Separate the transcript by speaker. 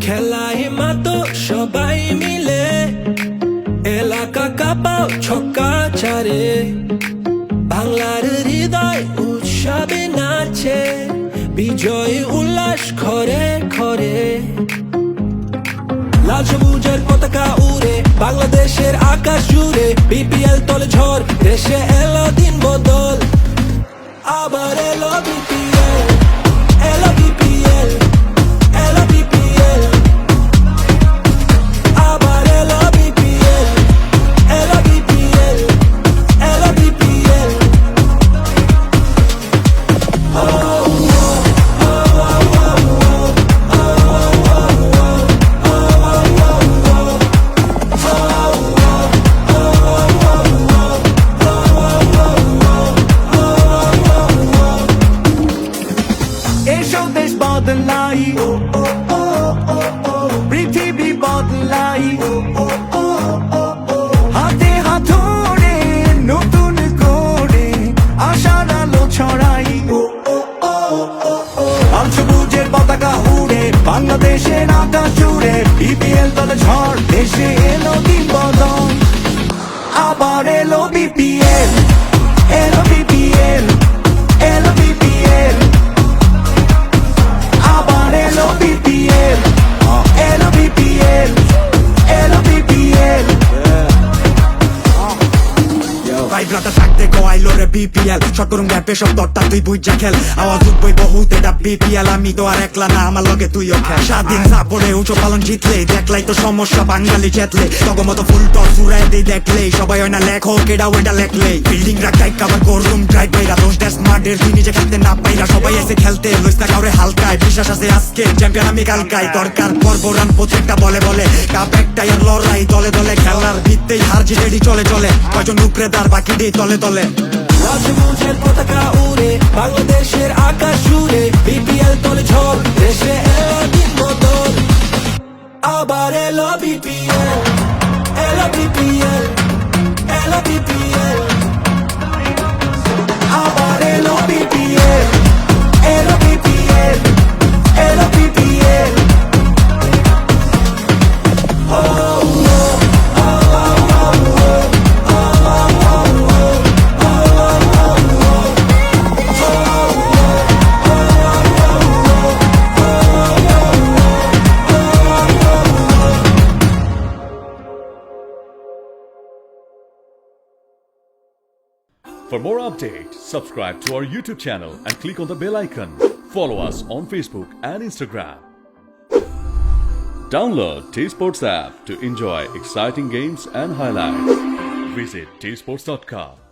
Speaker 1: খেলায় মাতো সবাই মিলে এলাকা কাঁপাও ছক্কা চারে বাংলার হৃদয় উৎসবে নাচে বিজয় উল্লাস ঘরে ঘরে লাল সবুজের পতাকা উড়ে বাংলাদেশের আকাশ জুড়ে বিপিএল তলে ঝড় দেশে এলো দিন বদল আবার এলো বিপিএল এলো বিপিএল এলো বিপিএল আবার এলো বিপিএল এলো বিপিএল এলো বিপিএল
Speaker 2: এসো দেশ বদলাই পৃথিবী বদলাই হাতে হাত ধরে নতুন করে আশার আলো ছড়াই লাল সবুজের পতাকা উড়ে বাংলাদেশের আকাশ জুড়ে বিপিএল দলে ঝড় দেশে এলো দিন বদল আবার এলো বিপিএল এলো বিপিএল এলো বিপিএল আবার এলো বিপিএল এলো বিপিএল এলো বিপিএল ভাইব্রাটা থাকতে কয়াইলো রে বিপিএল শট করুন গ্যাপে সব দরটা তুই বুঝা খেল আওয়াজ উঠবই বহুত এটা বিপিএল আমি তো আর একলা না আমার লগে তুইও খেল স্বাধীন সাপড়ে উঁচু পালন জিতলে দেখলাই তো সমস্যা বাঙালি চেতলে তগমতো ফুল টস উড়াই দেই দেখলে সবাই হয় না লেখক এটা ওইটা লেখলে বিল্ডিং রাখাই কাবার করুম ড্রাইভ বাইরা দোষ দেশ মাঠের তুই নিজে খেলতে না পাইরা সবাই এসে খেলতে লইস না কাউরে হালকায় বিশ্বাস আছে আজকে চ্যাম্পিয়ন আমি কালকাই দরকার পর্ব রান প্রত্যেকটা বলে বলে কাপ একটাই আর লড়াই দলে দলে খেলার ভিত্তেই হার জিতেডি চলে চলে কয়জন উপরে তার বাকি ডি তলে তলে
Speaker 1: লাল সবুজের পতাকা উড়ে বাংলাদেশের আকাশ জুড়ে বিপিএল তলে ঝড় দেশে এলো দিন বদল আবার এলো বিপিএল এলো বিপিএল এলো বিপিএল
Speaker 2: আবার এলো বিপিএল এলো বিপিএল এলো BPL
Speaker 3: For more updates, subscribe to our YouTube channel and click on the bell icon. Follow us on Facebook and Instagram. Download T-Sports app to enjoy exciting games and highlights. Visit tsports.com.